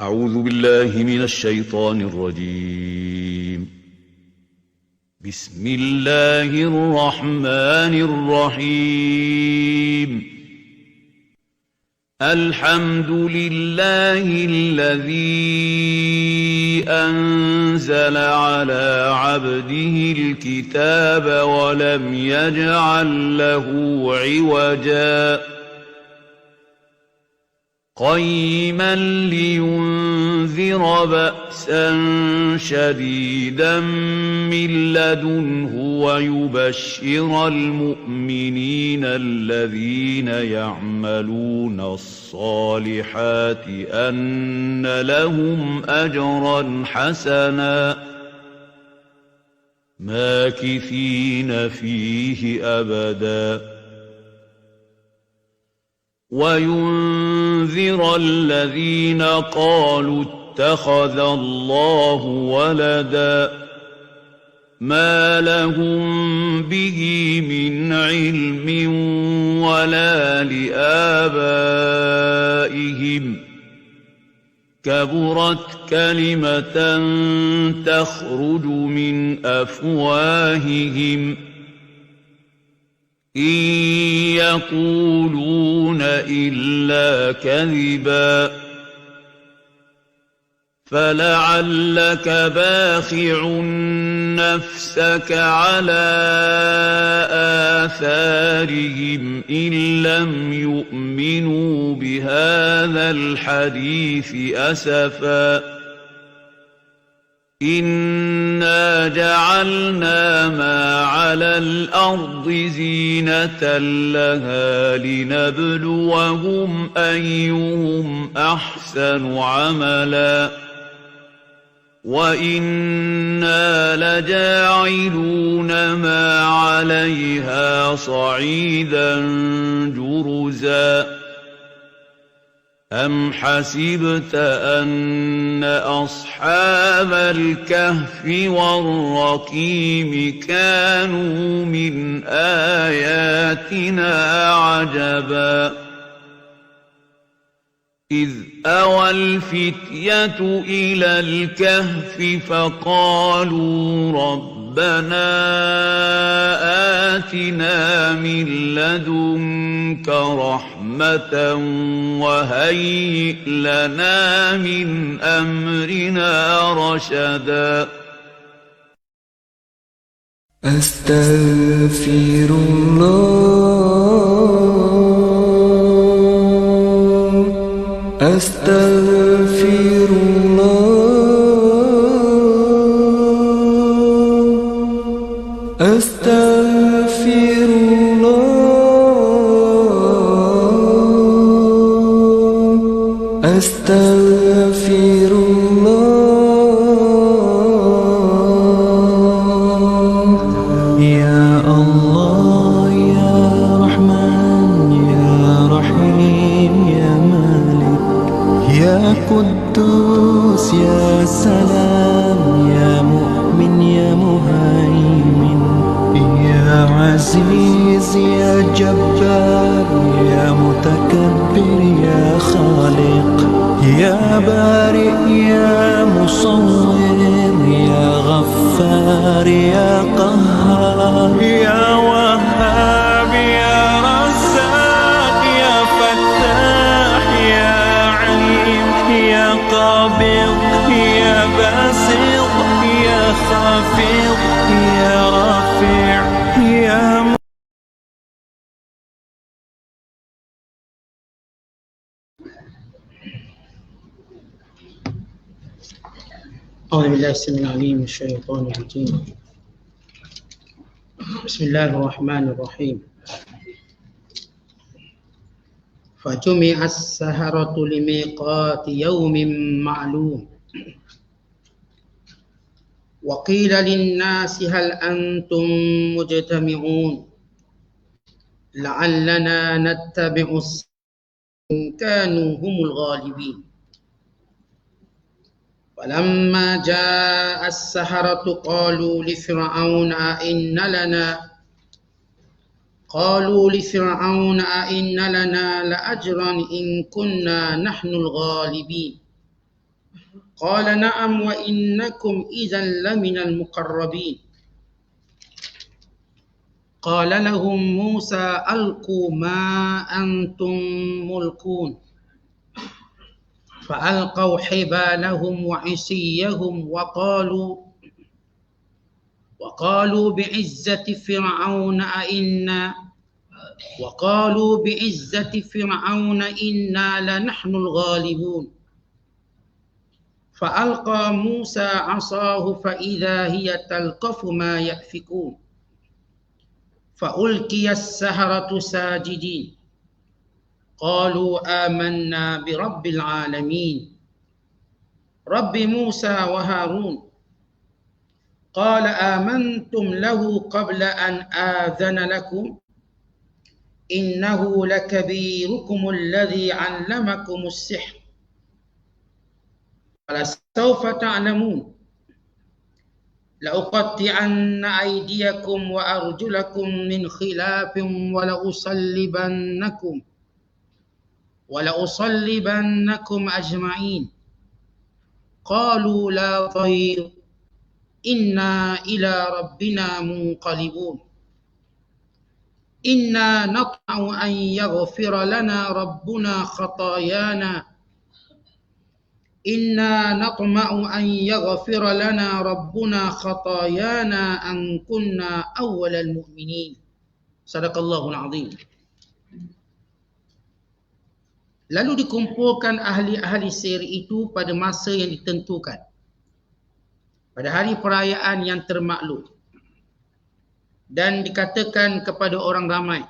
أعوذ بالله من الشيطان الرجيم. بسم الله الرحمن الرحيم. الحمد لله الذي أنزل على عبده الكتاب ولم يجعل له عوجا قيما لينذر بأسا شديدا من لدنه ويبشر المؤمنين الذين يعملون الصالحات أن لهم أجرا حسنا ماكثين فيه أبدا وينذر الذين قالوا اتخذ الله ولدا ما لهم به من علم ولا لآبائهم كبرت كلمة تخرج من أفواههم إن يقولون إلا كذبا فلعلك باخع نفسك على آثارهم إن لم يؤمنوا بهذا الحديث أسفا إنا جعلنا ما على الأرض زينة لها لنبلوهم أيهم أحسن عملا وإنا لجاعلون ما عليها صعيدا جرزا أم حسبت أن أصحاب الكهف والرقيم كانوا من آياتنا عجبا إذ أوى الفتية إلى الكهف فقالوا ربنا آتنا من لدنك رحمة وهيئ لنا من أمرنا رشدا أستغفر الله أستغفر الله أستغفر الله أستغفر الله يا الله يا رحمن يا رحيم يا مالك يا قدوس يا سلام يا مؤمن يا مهيمن يا عزيز يا جبار يا متكبر يا خالق يا بارئ يا مصور يا غفار يا قهار يا وهاب يا رزاق يا فتاح يا عليم يا قابض يا باسط يا خافض يا رافع يا أعوذ بالله السميع العليم من الشيطان الرجيم. بسم الله الرحمن الرحيم. فجمع السحرة لميقات يوم معلوم وقيل للناس هل أنتم مجتمعون لعلنا نتبع إن كانوا هم الغالبين. فلما جاء السحرة قالوا لفرعون أئن لنا لأجرا إن كنا نحن الغالبين. Qala na'am wa innakum idzan laminal muqarrabin. Qala lahum Musa alqu ma antum mulkun. فألقوا حبالهم وعصيهم وقالوا بعزة فرعون إنا لنحن الغالبون فألقى موسى عصاه فإذا هي تلقف ما يأفكون فألقي السحرة ساجدين قالوا آمنا برب العالمين رب موسى وهارون قال آمنتم له قبل أن آذن لكم إنه لكبيركم الذي علمكم السحر فلسوف تعلمون لأقطعن أيديكم وأرجلكم من خلاف ولأصلبنكم أجمعين قالوا لا ضير إنا إلى ربنا منقلبون إنا نطمع أن يغفر لنا ربنا خطايانا أن كنا أول المؤمنين صدق الله العظيم. Lalu dikumpulkan ahli-ahli sihir itu pada masa yang ditentukan, pada hari perayaan yang termaklum, dan dikatakan kepada orang ramai,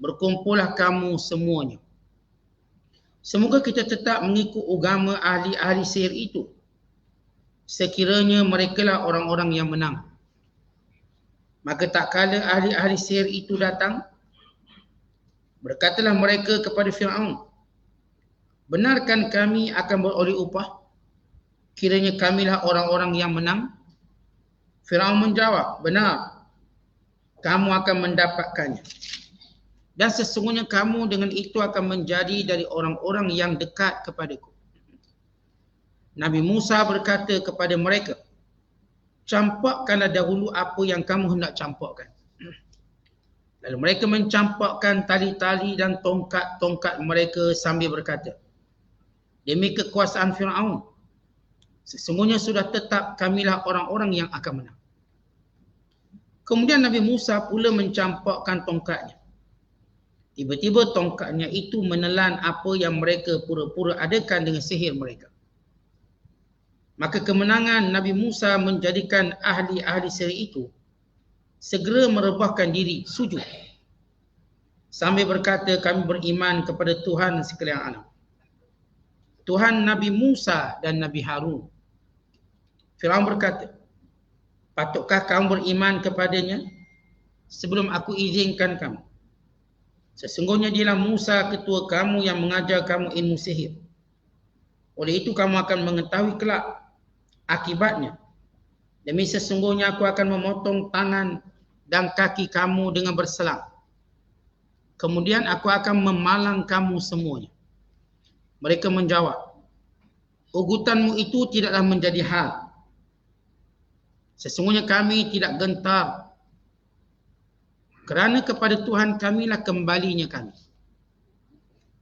berkumpullah kamu semuanya. Semoga kita tetap mengikut agama ahli-ahli sihir itu, sekiranya merekalah orang-orang yang menang. Maka tak kala ahli-ahli sihir itu datang, berkatalah mereka kepada Fir'aun, benarkan kami akan beroleh upah? Kiranya kamilah orang-orang yang menang? Firaun menjawab, benar, kamu akan mendapatkannya. Dan sesungguhnya kamu dengan itu akan menjadi dari orang-orang yang dekat kepadaku. Nabi Musa berkata kepada mereka, campakkanlah dahulu apa yang kamu hendak campakkan. Lalu mereka mencampakkan tali-tali dan tongkat-tongkat mereka sambil berkata, demi kekuasaan Fir'aun, sesungguhnya sudah tetap kamilah orang-orang yang akan menang. Kemudian Nabi Musa pula mencampakkan tongkatnya. Tiba-tiba tongkatnya itu menelan apa yang mereka pura-pura adakan dengan sihir mereka. Maka kemenangan Nabi Musa menjadikan ahli-ahli sihir itu segera merebahkan diri, sujud, sambil berkata, kami beriman kepada Tuhan sekalian alam, Tuhan Nabi Musa dan Nabi Harun. Firaun berkata, patutkah kamu beriman kepadanya sebelum aku izinkan kamu? Sesungguhnya dialah Musa ketua kamu yang mengajar kamu ilmu sihir. Oleh itu kamu akan mengetahui kelak akibatnya. Demi sesungguhnya aku akan memotong tangan dan kaki kamu dengan berselang. Kemudian aku akan memalang kamu semuanya. Mereka menjawab, ugutanmu itu tidaklah menjadi hal. Sesungguhnya kami tidak gentar, kerana kepada Tuhan kamilah kembalinya kami.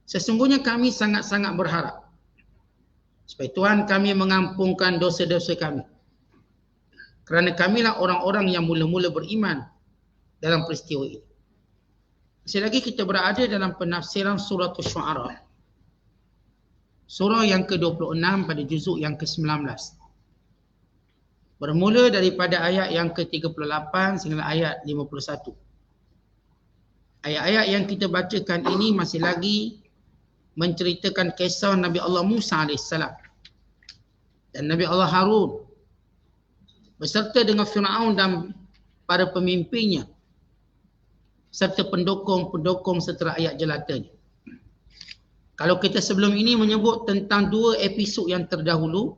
Sesungguhnya kami sangat-sangat berharap supaya Tuhan kami mengampunkan dosa-dosa kami, kerana kamilah orang-orang yang mula-mula beriman dalam peristiwa ini. Selagi kita berada dalam penafsiran surah Asy-Syu'ara, surah yang ke-26 pada juzuk yang ke-19. Bermula daripada ayat yang ke-38 sehingga ayat 51. Ayat-ayat yang kita bacakan ini masih lagi menceritakan kisah Nabi Allah Musa AS dan Nabi Allah Harun beserta dengan Fir'aun dan para pemimpinnya serta pendukung-pendukung setelah ayat jelatanya. Kalau kita sebelum ini menyebut tentang dua episod yang terdahulu,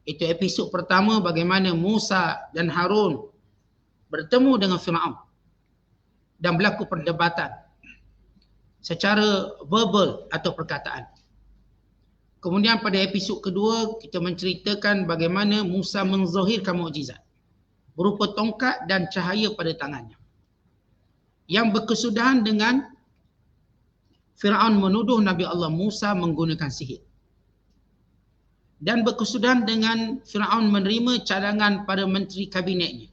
itu episod pertama bagaimana Musa dan Harun bertemu dengan Fir'aun dan berlaku perdebatan secara verbal atau perkataan. Kemudian pada episod kedua kita menceritakan bagaimana Musa menzahirkan mukjizat berupa tongkat dan cahaya pada tangannya, yang berkesudahan dengan Firaun menuduh Nabi Allah Musa menggunakan sihir, dan berkesudahan dengan Firaun menerima cadangan para menteri kabinetnya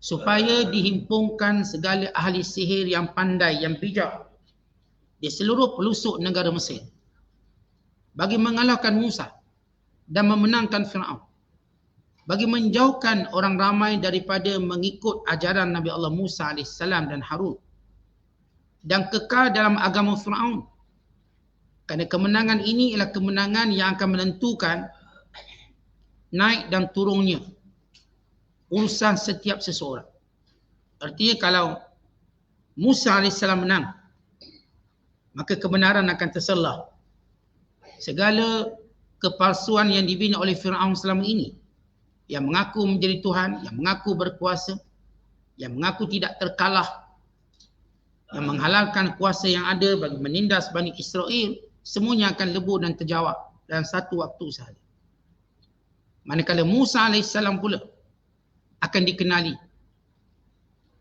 supaya dihimpunkan segala ahli sihir yang pandai, yang bijak di seluruh pelosok negara Mesir bagi mengalahkan Musa dan memenangkan Firaun, bagi menjauhkan orang ramai daripada mengikut ajaran Nabi Allah Musa AS dan Harun dan kekal dalam agama Firaun. Kerana kemenangan ini ialah kemenangan yang akan menentukan naik dan turunnya urusan setiap seseorang. Artinya kalau Musa AS menang, maka kebenaran akan terselah. Segala kepalsuan yang dibina oleh Firaun selama ini, yang mengaku menjadi Tuhan, yang mengaku berkuasa, yang mengaku tidak terkalah, yang menghalalkan kuasa yang ada bagi menindas Bani Israel, semuanya akan lebur dan terjawab dalam satu waktu sahaja. Manakala Musa AS pula akan dikenali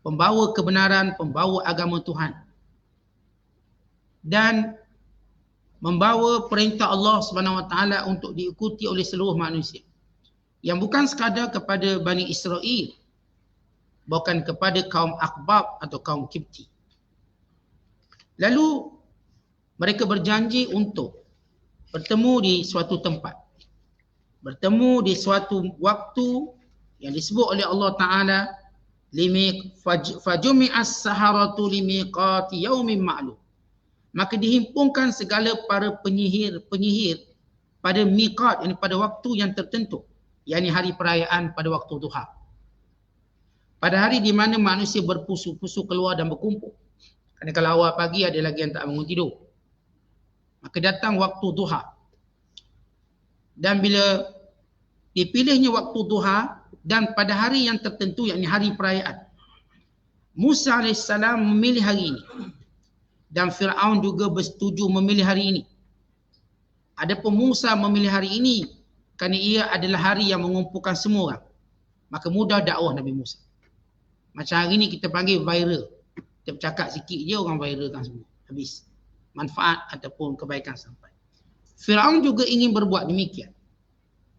pembawa kebenaran, pembawa agama Tuhan, dan membawa perintah Allah SWT untuk diikuti oleh seluruh manusia, yang bukan sekadar kepada Bani Israel, bukan kepada kaum Aqbab atau kaum Kipti. Lalu mereka berjanji untuk bertemu di suatu tempat, bertemu di suatu waktu yang disebut oleh Allah Ta'ala, fajumi'as saharatu limiqati yaumin ma'lum. Maka dihimpunkan segala para penyihir pada miqat, yang pada waktu yang tertentu, yakni hari perayaan pada waktu duha. Pada hari di mana manusia berpusu-pusu keluar dan berkumpul. Kerana kalau awal pagi ada lagi yang tak bangun tidur. Maka datang waktu duha. Dan bila dipilihnya waktu duha dan pada hari yang tertentu, yakni hari perayaan, Musa AS memilih hari ini. Dan Firaun juga bersetuju memilih hari ini. Adapun Musa memilih hari ini kerana ia adalah hari yang mengumpulkan semua orang. Maka mudah dakwah Nabi Musa. Macam hari ini kita panggil viral. Kita bercakap sikit je orang viralkan semua. Habis. Manfaat ataupun kebaikan sampai. Firaun juga ingin berbuat demikian.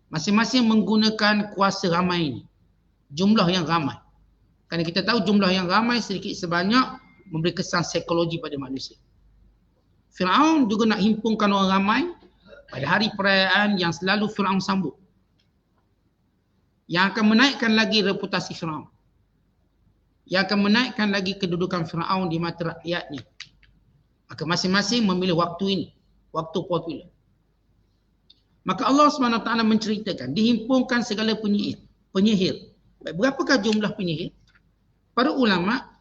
Masing-masing menggunakan kuasa ramai ini. Jumlah yang ramai. Kerana kita tahu jumlah yang ramai sedikit sebanyak memberi kesan psikologi pada manusia. Firaun juga nak himpunkan orang ramai pada hari perayaan yang selalu Firaun sambut, yang akan menaikkan lagi reputasi Firaun, yang akan menaikkan lagi kedudukan Firaun di mata rakyatnya. Maka masing-masing memilih waktu ini, waktu popular. Maka Allah SWT menceritakan dihimpunkan segala penyihir. Berapakah jumlah penyihir? Para ulama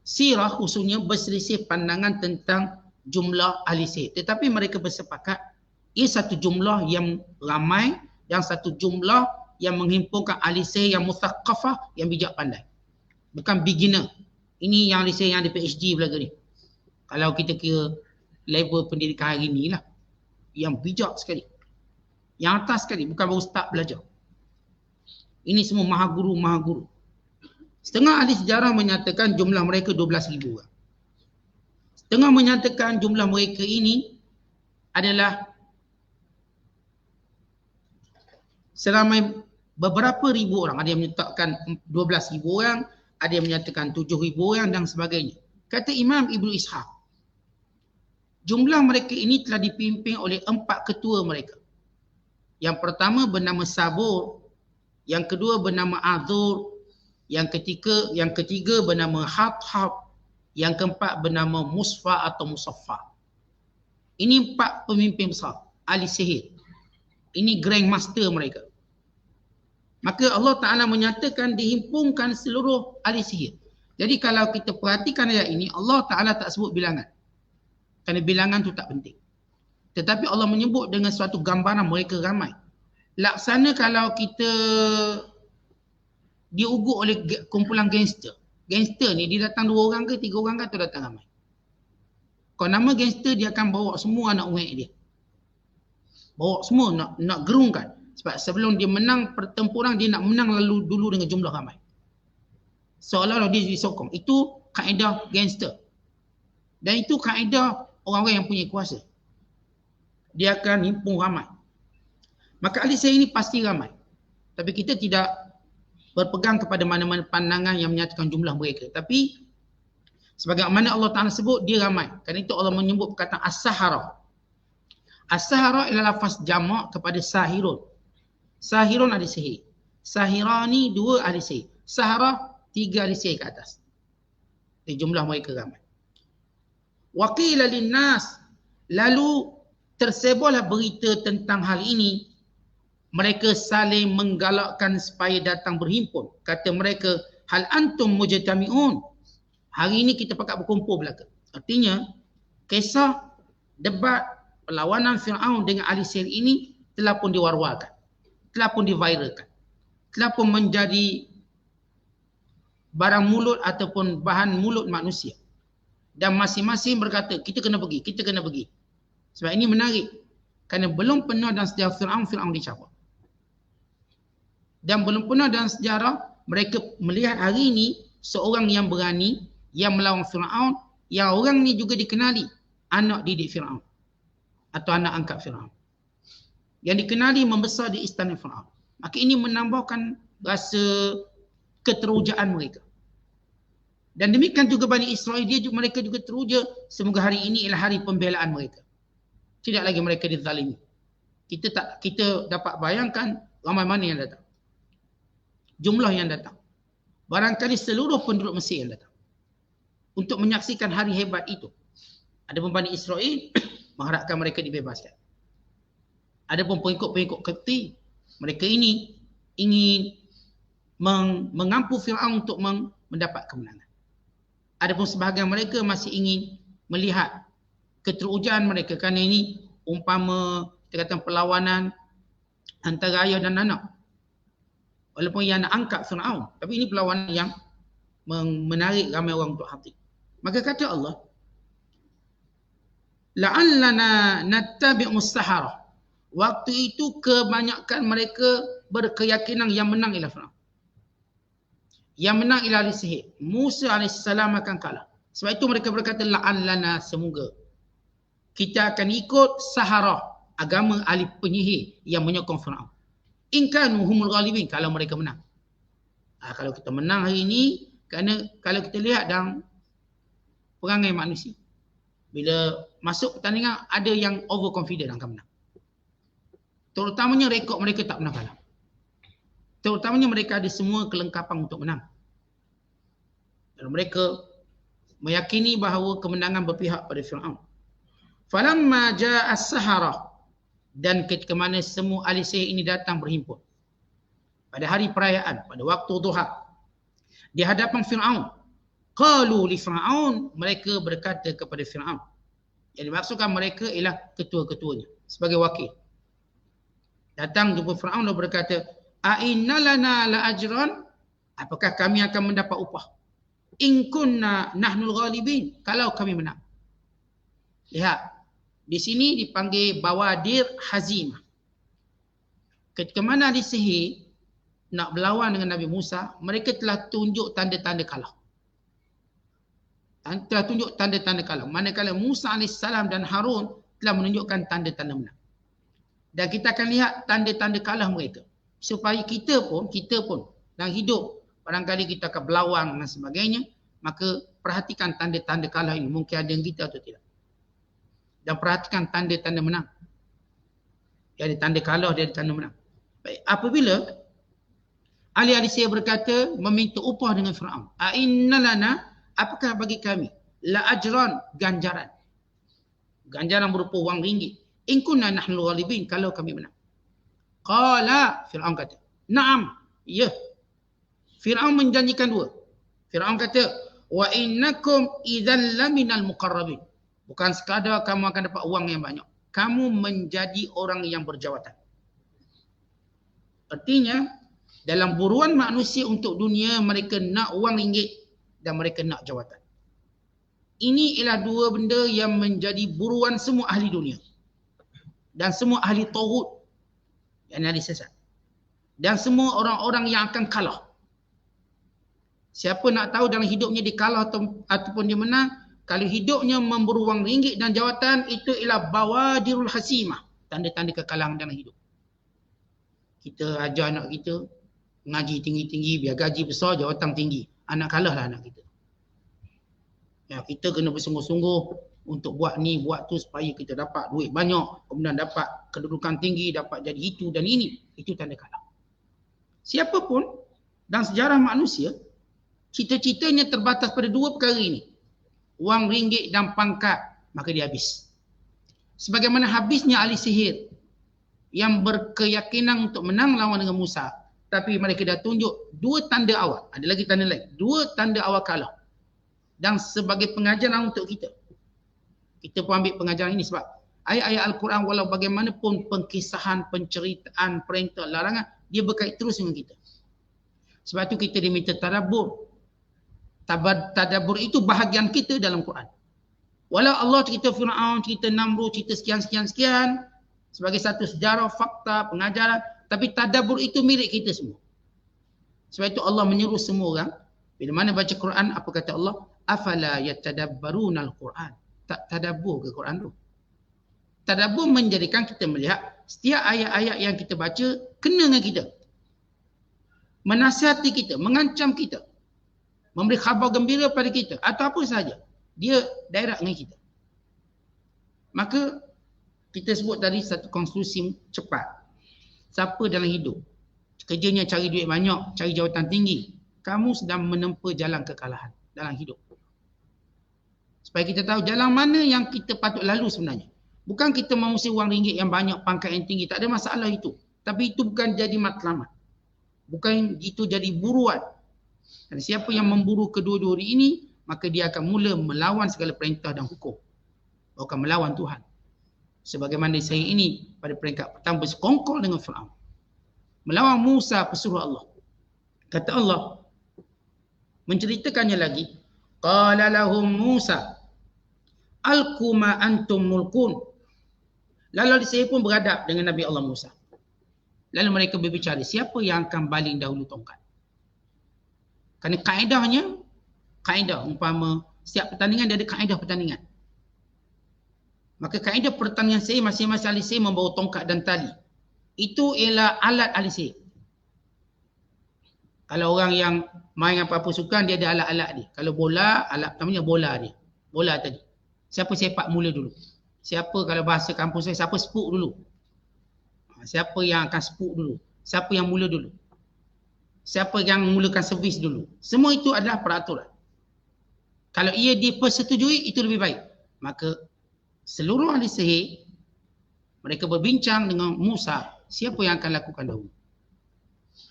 sirah khususnya berselisih pandangan tentang jumlah ahli sihir. Tetapi mereka bersepakat ia satu jumlah yang ramai dan satu jumlah yang menghimpunkan ahli sihir yang muthaqqafah, yang bijak pandai. Bukan beginner. Ini yang ahli sihir yang ada PhD belaga ni. Kalau kita kira level pendidikan hari ni lah. Yang bijak sekali. Yang atas sekali. Bukan baru start belajar. Ini semua maha guru. Setengah ahli sejarah menyatakan jumlah mereka 12,000 orang. Setengah menyatakan jumlah mereka ini adalah seramai beberapa ribu orang. Ada yang menyatakan 12,000 orang, ada yang menyatakan 7,000 orang dan sebagainya. Kata Imam Ibnu Ishaq, jumlah mereka ini telah dipimpin oleh 4 ketua mereka. Yang pertama bernama Sabur, yang kedua bernama Azur, yang ketiga bernama Hathab, yang keempat bernama Musfa atau Musaffa. Ini 4 pemimpin besar ahli sihir. Ini grandmaster mereka. Maka Allah Ta'ala menyatakan dihimpunkan seluruh ahli sihir. Jadi kalau kita perhatikan ayat ini, Allah Ta'ala tak sebut bilangan. Kerana bilangan tu tak penting. Tetapi Allah menyebut dengan suatu gambaran mereka ramai. Laksana kalau kita diugut oleh kumpulan gangster. Gangster ni dia datang 2 orang ke 3 orang ke atau datang ramai. Kalau nama gangster dia akan bawa semua anak orang dia. Bawa semua nak gerungkan. Sebab sebelum dia menang pertempuran, dia nak menang lalu dulu dengan jumlah ramai. Seolah-olah dia disokong. Itu kaedah gangster. Dan itu kaedah orang-orang yang punya kuasa. Dia akan himpun ramai. Maka ahli sihir ini pasti ramai. Tapi kita tidak berpegang kepada mana-mana pandangan yang menyatakan jumlah mereka. Tapi sebagaimana Allah Ta'ala sebut, dia ramai. Kerana itu Allah menyebut perkataan as-sahara. As-sahara ialah lafaz jamak kepada sahirun. Sahirun ahli sihir. Sahirani 2 ahli sihir. Sahara 3 ahli sihir ke atas. Jadi jumlah mereka ramai. Waqila linnas, lalu tersebarlah berita tentang hal ini. Mereka saling menggalakkan supaya datang berhimpun. Kata mereka, hal antum mujtami'un. Hari ini kita pakat berkumpul belaka. Artinya, kisah debat perlawanan Fir'aun dengan ahli sihir ini telah pun diwar-warkan. Telah pun diviralkan. Telah pun menjadi barang mulut ataupun bahan mulut manusia. Dan masing-masing berkata, kita kena pergi, kita kena pergi. Sebab ini menarik. Kerana belum pernah dalam sejarah Fir'aun dicapai. Dan belum pernah dalam sejarah mereka melihat hari ini seorang yang berani, yang melawan Fir'aun, yang orang ni juga dikenali anak didik Fir'aun. Atau anak angkat Fir'aun. Yang dikenali membesar di istana Fir'aun. Maka ini menambahkan rasa keterujaan mereka. Dan demikian juga Bani Israel, mereka juga teruja. Semoga hari ini ialah hari pembelaan mereka. Tidak lagi mereka dizalimi. Kita dapat bayangkan ramai mana yang datang. Jumlah yang datang. Barangkali seluruh penduduk Mesir yang datang. Untuk menyaksikan hari hebat itu. Adapun Bani Israel mengharapkan mereka dibebaskan. Adapun pengikut-pengikut Qibti, mereka ini ingin mengampu Fir'aun untuk mendapat kemenangan. Adapun sebahagian mereka masih ingin melihat keterujaan mereka. Kerana ini umpama kita kata perlawanan antara ayah dan anak. Walaupun ia nak angkat Fir'aun. Tapi ini perlawanan yang menarik ramai orang untuk hati. Maka kata Allah, la'allana nattabi'us sahara. Waktu itu kebanyakan mereka berkeyakinan yang menang ialah Fir'aun. Yang menang ialah ahli sihir. Musa AS akan kalah. Sebab itu mereka berkata, la'allana, semoga kita akan ikut sahara, agama ahli penyihir yang menyokong Fir'aun. In kanu humul ghalibin, kalau mereka menang. Kalau kita menang hari ini, kerana kalau kita lihat dalam perangai manusia, bila masuk pertandingan ada yang overconfident akan menang. Terutamanya rekod mereka tak pernah kalah. Terutamanya mereka ada semua kelengkapan untuk menang. Dan mereka meyakini bahawa kemenangan berpihak pada Fir'aun. Falamma ja'a as-sahara, dan ketika mana semua ahli sihir ini datang berhimpun pada hari perayaan, pada waktu duha, di hadapan Fir'aun, qalu li Fir'aun, mereka berkata kepada Fir'aun. Yang dimaksudkan mereka ialah ketua-ketuanya sebagai wakil. Datang jumpa Fir'aun dan berkata, a'inna lana la ajran, apakah kami akan mendapat upah? In kunna nahnul ghalibin, kalau kami menang. Lihat, di sini dipanggil bawadir hazimah. Ketika mana ahli sihir nak berlawan dengan Nabi Musa, mereka telah tunjuk tanda-tanda kalah. Telah tunjuk tanda-tanda kalah. Manakala Musa AS dan Harun telah menunjukkan tanda-tanda menang. Dan kita akan lihat tanda-tanda kalah mereka. Supaya kita pun dalam hidup, barangkali kita akan berlawan dan sebagainya, maka perhatikan tanda-tanda kalah ini. Mungkin ada yang kita atau tidak. Dan perhatikan tanda-tanda menang. Dia ada tanda kalah, dia ada tanda menang. Baik, apabila ahli-ahli sihir berkata, meminta upah dengan Fir'aun. A'inna lana, apakah bagi kami? La ajran, ganjaran. Ganjaran berupa wang ringgit. In kunna nahnul ghalibin, kalau kami menang. Qala, Fir'aun kata, na'am, ya. Fir'aun menjanjikan 2. Fir'aun kata, wa innakum idzal laminal muqarrabin. Bukan sekadar kamu akan dapat uang yang banyak. Kamu menjadi orang yang berjawatan. Artinya, dalam buruan manusia untuk dunia, mereka nak wang ringgit dan mereka nak jawatan. Ini ialah 2 benda yang menjadi buruan semua ahli dunia. dan semua ahli taghut yang ahli sesat, dan semua orang-orang yang akan kalah. Siapa nak tahu dalam hidupnya dia kalah ataupun dia menang, kalau hidupnya memburu wang ringgit dan jawatan, itu ialah bawadirul hasimah, tanda-tanda kekalahan dalam hidup. Kita ajar anak kita ngaji tinggi-tinggi biar gaji besar, jawatan tinggi. Anak kalah lah anak kita. Ya, kita kena bersungguh-sungguh untuk buat ni, buat tu supaya kita dapat duit banyak, kemudian dapat kedudukan tinggi, dapat jadi itu dan ini. Itu tanda kalah. Siapapun dalam sejarah manusia, cita-citanya terbatas pada dua perkara ini. Wang ringgit dan pangkat, maka dia habis. Sebagaimana habisnya ahli sihir yang berkeyakinan untuk menang lawan dengan Musa. Tapi mereka dah tunjuk dua tanda awal. Ada lagi tanda lain. Dua tanda awal kalah. Dan sebagai pengajaran untuk kita. Kita pun ambil pengajaran ini sebab ayat-ayat Al-Quran walau bagaimanapun pengkisahan, penceritaan, perintah, larangan, dia berkait terus dengan kita. Sebab itu kita diminta tadabbur. Tadabbur itu bahagian kita dalam Quran. Walau Allah cerita Fir'aun, cerita Namrud, cerita sekian-sekian-sekian sebagai satu sejarah, fakta, pengajaran, tapi tadabbur itu milik kita semua. Sebab itu Allah menyeru semua orang, bila mana baca Quran, apa kata Allah? Afala yatadabbarunal Quran. Tak tadabbur ke Quran tu? Tadabbur menjadikan kita melihat setiap ayat-ayat yang kita baca kena dengan kita. Menasihati kita, mengancam kita, memberi khabar gembira pada kita atau apa sahaja. Dia direct dengan kita. Maka kita sebut tadi satu konklusi cepat. Siapa dalam hidup kerjanya cari duit banyak, cari jawatan tinggi, kamu sedang menempa jalan kekalahan dalam hidup. Supaya kita tahu jalan mana yang kita patut lalu sebenarnya. Bukan kita mengusir wang ringgit yang banyak, pangkat yang tinggi, tak ada masalah itu. Tapi itu bukan jadi matlamat. Bukan itu jadi buruan. Dan siapa yang memburu kedua-dua ini, maka dia akan mula melawan segala perintah dan hukum. Bukan melawan Tuhan. Sebagaimana saya ini pada peringkat pertama bersekongkol dengan Fir'aun. Melawan Musa pesuruh Allah. Kata Allah, menceritakannya lagi, qala lahum Musa, alqu ma antum mulkun. Lalu saya pun beradab dengan Nabi Allah Musa. Lalu mereka berbicara, siapa yang akan baling dahulu tongkat? Kerana kaedah umpama setiap pertandingan dia ada kaedah pertandingan. Maka kaedah pertandingan sihir, masing-masing ahli sihir membawa tongkat dan tali. Itu ialah alat ahli sihir. Kalau orang yang main apa-apa sukan, dia ada alat-alat dia. Kalau bola, alat pertamanya bola dia. Bola tadi. Siapa sepak mula dulu? Siapa kalau bahasa kampung saya, siapa sepuk dulu? Siapa yang akan sepuk dulu? Siapa yang mula dulu? Siapa yang mulakan servis dulu? Semua itu adalah peraturan. Kalau ia dipersetujui, itu lebih baik. Maka seluruh ahli sihir, mereka berbincang dengan Musa, siapa yang akan lakukan dahulu.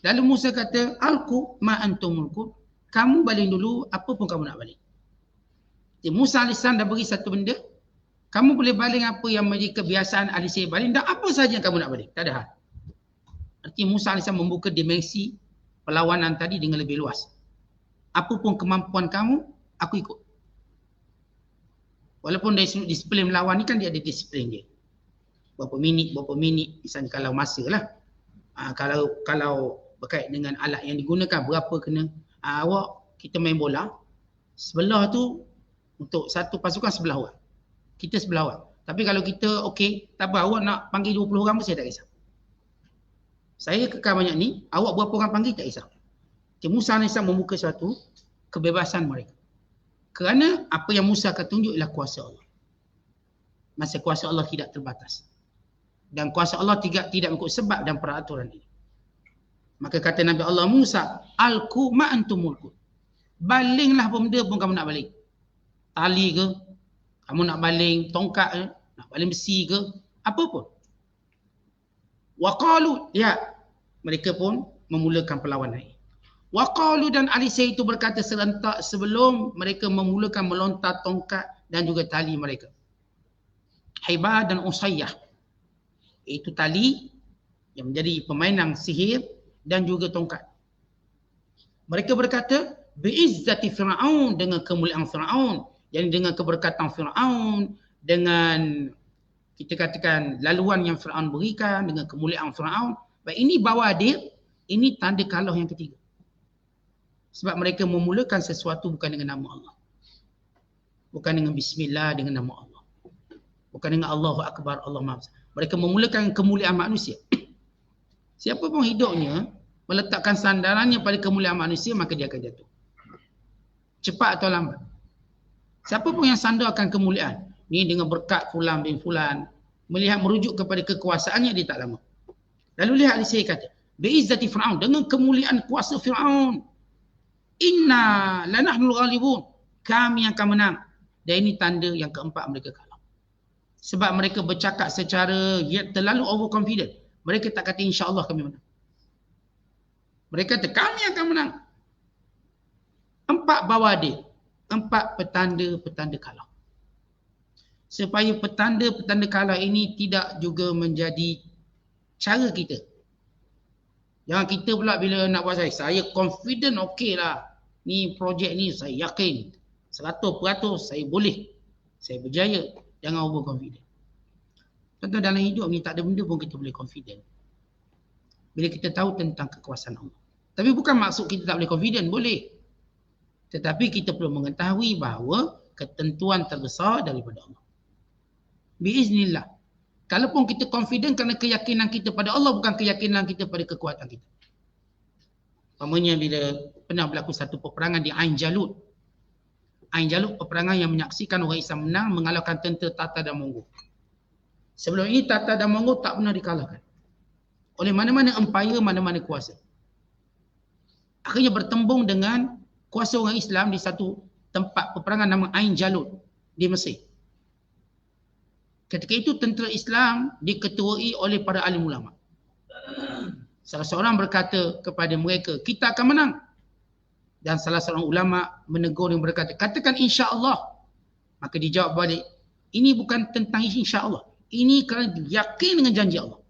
Lalu Musa kata, alqu ma antum mulkun. Kamu baling dulu, apa pun kamu nak baling. Jadi Musa AS dah beri satu benda, kamu boleh baling apa yang menjadi kebiasaan ahli sihir baling, dan apa sahaja yang kamu nak baling. Tak ada hal. Artinya Musa AS membuka dimensi perlawanan tadi dengan lebih luas. Apa pun kemampuan kamu, aku ikut. Walaupun dari sudut disiplin melawan ni kan dia ada disiplin dia. Berapa minit, misalnya kalau masa lah. Kalau berkait dengan alat yang digunakan, berapa kena. Awak, kita main bola, sebelah tu untuk satu pasukan sebelah orang. Kita sebelah orang. Tapi kalau kita okey, tak apa, awak nak panggil 20 orang pun saya tak kisah. Saya kekal banyak ni, awak berapa orang panggil tak kisah. Okay, Musa AS membuka suatu kebebasan mereka. Kerana apa yang Musa akan tunjuk ialah kuasa Allah. Masa kuasa Allah tidak terbatas. Dan kuasa Allah tidak mengikut sebab dan peraturan ini. Maka kata Nabi Allah Musa, alqu ma antum mulkun. Balinglah benda pun kamu nak baling. Tali ke, kamu nak baling tongkat ke, nak baling besi ke, apa pun. Wa qalu, ya, mereka pun memulakan perlawanan ini. Wa qalu, dan ahli sihir itu berkata serentak sebelum mereka memulakan melontar tongkat dan juga tali mereka. Hibah dan usayyah. Itu tali yang menjadi permainan sihir dan juga tongkat. Mereka berkata, bi'izzati Fir'aun, dengan kemuliaan Fir'aun, yani dengan keberkatan Fir'aun, dengan kita katakan laluan yang Firaun berikan dengan kemuliaan Firaun, baik ini bawadir, ini tanda kalah yang ketiga. Sebab mereka memulakan sesuatu bukan dengan nama Allah. Bukan dengan bismillah, dengan nama Allah. Bukan dengan Allahu Akbar, Allah Maha Besar. Mereka memulakan kemuliaan manusia. Siapa pun hidupnya meletakkan sandarannya pada kemuliaan manusia, maka dia akan jatuh. Cepat atau lambat. Siapa pun yang sandarkan kemuliaan, ni dengan berkat fulan bin fulan, melihat merujuk kepada kekuasaannya, dia tak lama. Lalu lihat saya kata, bi'izzati Fir'aun, dengan kemuliaan kuasa Fir'aun, inna lanahnul ghalibun, kami akan menang. Dan ini tanda yang keempat mereka kalah. Sebab mereka bercakap secara terlalu overconfident. Mereka tak kata insya-Allah kami menang. Mereka kata kami akan menang. 4 bawadir, 4 petanda-petanda kalah. Supaya petanda-petanda kalah ini tidak juga menjadi cara kita. Jangan kita pula bila nak buat saya confident okey lah. Ni projek ni saya yakin 100% saya boleh. Saya berjaya. Jangan overconfident. Tentu dalam hidup ni tak ada benda pun kita boleh confident. Bila kita tahu tentang kekuasaan Allah. Tapi bukan maksud kita tak boleh confident, boleh. Tetapi kita perlu mengetahui bahawa ketentuan terbesar daripada Allah. Biiznillah. Kalaupun kita confident kerana keyakinan kita pada Allah, bukan keyakinan kita pada kekuatan kita. Umpamanya bila pernah berlaku satu peperangan di Ain Jalut. Ain Jalut peperangan yang menyaksikan orang Islam menang mengalahkan tentera Tatar dan Mongol. Sebelum ini Tatar dan Mongol tak pernah dikalahkan oleh mana-mana empire, mana-mana kuasa. Akhirnya bertembung dengan kuasa orang Islam di satu tempat peperangan nama Ain Jalut di Mesir. Ketika itu tentera Islam diketuai oleh para alim ulama. Salah seorang berkata kepada mereka, kita akan menang. Dan salah seorang ulama menegur yang berkata, katakan insya-Allah. Maka dijawab balik, ini bukan tentang insya-Allah. Ini kerana yakin dengan janji Allah.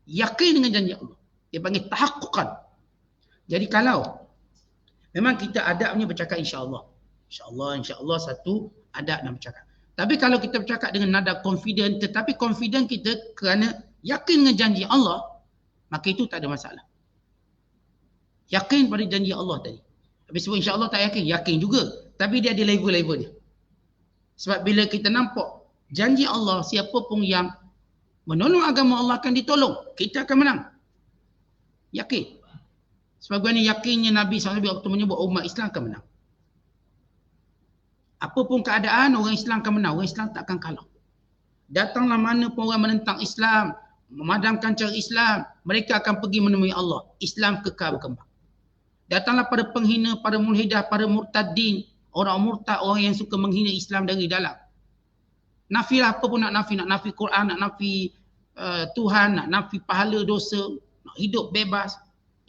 Yakin dengan janji Allah. Dia panggil tahaqquqan. Jadi kalau memang kita adabnya bercakap insya-Allah. Insya-Allah, insya-Allah satu adab nak bercakap. Tapi kalau kita bercakap dengan nada confident, tetapi confident kita kerana yakin dengan janji Allah, maka itu tak ada masalah. Yakin pada janji Allah tadi. Tapi sebab insya-Allah tak yakin, yakin juga. Tapi dia ada level-level dia. Sebab bila kita nampak janji Allah, siapa pun yang menolong agama Allah akan ditolong. Kita akan menang. Yakin. Sebab ini yakinnya Nabi SAW waktu menyebut umat Islam akan menang. Apapun keadaan, orang Islam akan menang. Orang Islam tak akan kalah. Datanglah mana pun orang menentang Islam, memadamkan cara Islam, mereka akan pergi menemui Allah. Islam kekal berkembang. Datanglah pada penghina, pada mulhidah, pada murtadin, orang murtad, orang yang suka menghina Islam dari dalam. Nafilah apa pun nak nafi Quran, nak nafi Tuhan, nak nafi pahala dosa, nak hidup bebas.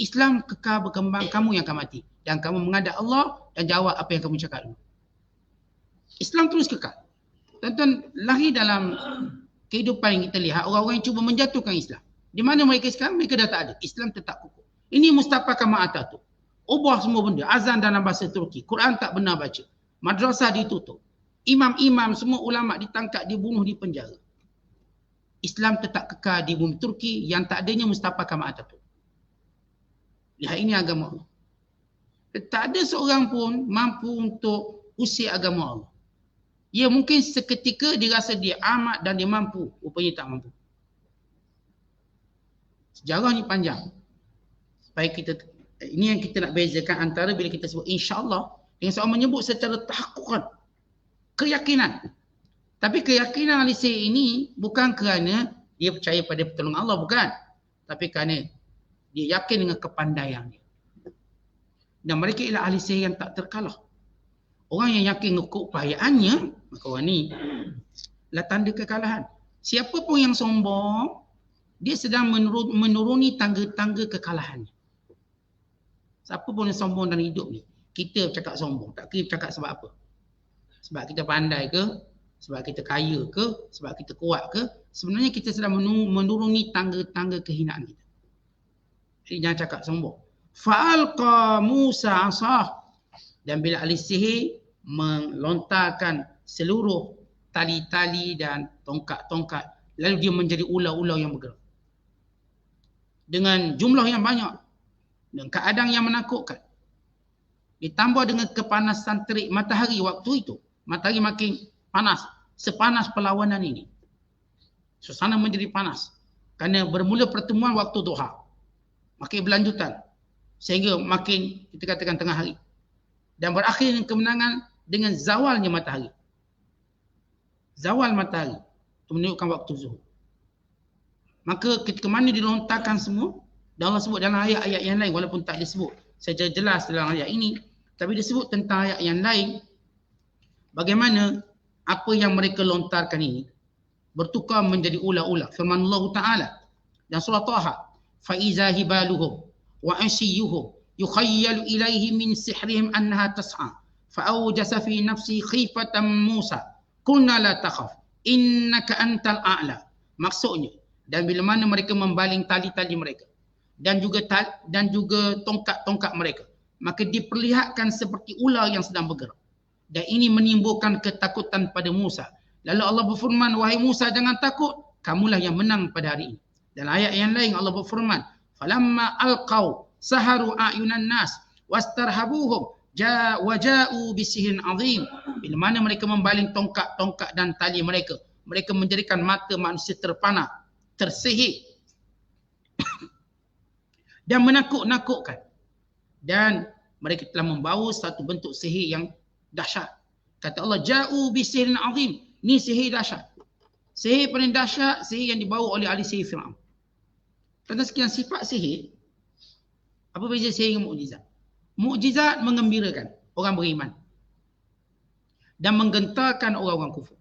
Islam kekal berkembang, kamu yang akan mati. Dan kamu menghadap Allah dan jawab apa yang kamu cakap dulu. Islam terus kekal. Tuan-tuan, lahir dalam kehidupan yang kita lihat, orang-orang yang cuba menjatuhkan Islam. Di mana mereka sekarang? Mereka dah tak ada. Islam tetap kukuh. Ini Mustafa Kamal Atatürk. Ubah semua benda. Azan dalam bahasa Turki. Quran tak benar baca. Madrasah ditutup. Imam-imam, semua ulama ditangkap, dibunuh, dipenjara. Islam tetap kekal di bumi Turki, yang tak adanya Mustafa Kamal Atatürk. Lihat, ini agama Allah. Tak ada seorang pun mampu untuk usir agama Allah. Ya, mungkin seketika dia rasa dia amat dan dia mampu. Rupanya tak mampu. Sejarah ni panjang. Supaya kita, ini yang kita nak bezakan antara bila kita sebut insya-Allah dengan seorang menyebut secara tahaqquqan. Keyakinan. Tapi keyakinan Alisir ini bukan kerana dia percaya pada pertolongan Allah, bukan. Tapi kerana dia yakin dengan kepandaian dia. Dan mereka ialah ahli sihir yang tak terkalah. Orang yang yakin dengan keupayaannya, maka orang ni lah tanda kekalahan. Siapa pun yang sombong, dia sedang menuruni tangga-tangga kekalahannya. Siapa pun yang sombong dalam hidup ni, kita cakap sombong, tak kira cakap sebab apa. Sebab kita pandai ke, sebab kita kaya ke, sebab kita kuat ke, sebenarnya kita sedang menuruni tangga-tangga kehinaan kita. Jadi jangan cakap sombong. Fa'alqa Musa asah. Dan bila ahli sihir melontarkan seluruh tali-tali dan tongkat-tongkat. Lalu dia menjadi ular-ular yang bergerak. Dengan jumlah yang banyak. Dan keadaan yang menakutkan. Ditambah dengan kepanasan terik matahari waktu itu. Matahari makin panas. Sepanas perlawanan ini. Suasana menjadi panas. Kerana bermula pertemuan waktu duha. Makin berlanjutan. Sehingga makin kita katakan tengah hari. Dan berakhir dengan kemenangan dengan zawalnya matahari. Zawal matahari. Menunjukkan waktu zuhur. Maka ketika mana dilontarkan semua. Dan Allah sebut dalam ayat-ayat yang lain. Walaupun tak disebut secara jelas dalam ayat ini. Tapi disebut tentang ayat yang lain. Bagaimana apa yang mereka lontarkan ini. Bertukar menjadi ular-ular. Firman Allah Ta'ala. Dan surah Taha. فَإِذَا هِبَالُهُمْ وَعِشِيُّهُمْ يُخَيَّلُ إِلَيْهِ مِنْ سِحْرِهِمْ أَنَّهَا تَسْعَى فَأَوْجَسَ فِي نَفْسِهِ خِيفَةً مُوسَى قُلْنَا لَا تَخَفْ إِنَّكَ أَنْتَ الْأَعْلَى. Maksudnya, dan bila mana mereka membaling tali-tali mereka dan juga tongkat-tongkat mereka, maka diperlihatkan seperti ular yang sedang bergerak. Dan ini menimbulkan ketakutan pada Musa. Lalu Allah berfirman, wahai Musa, jangan takut, kamulah yang menang pada hari ini. Dan ayat yang lain Allah berfirman, falamma alqaw saharu a'yunan nas wastarhabuhum waja'u bisihrin azim. Bila mana mereka membaling tongkat-tongkat dan tali mereka, mereka menjadikan mata manusia terpana, tersihir dan menakut-nakutkan. Dan mereka telah membawa satu bentuk sihir yang dahsyat. Kata Allah, ja'u bisihrin azim. Ni sihir dahsyat. Sihir paling dahsyat, sihir yang dibawa oleh ahli sihir Fir'aun. Tentang sekian sifat sihir, apa beza sihir dengan mukjizat? Mukjizat menggembirakan orang beriman dan menggentarkan orang-orang kufur,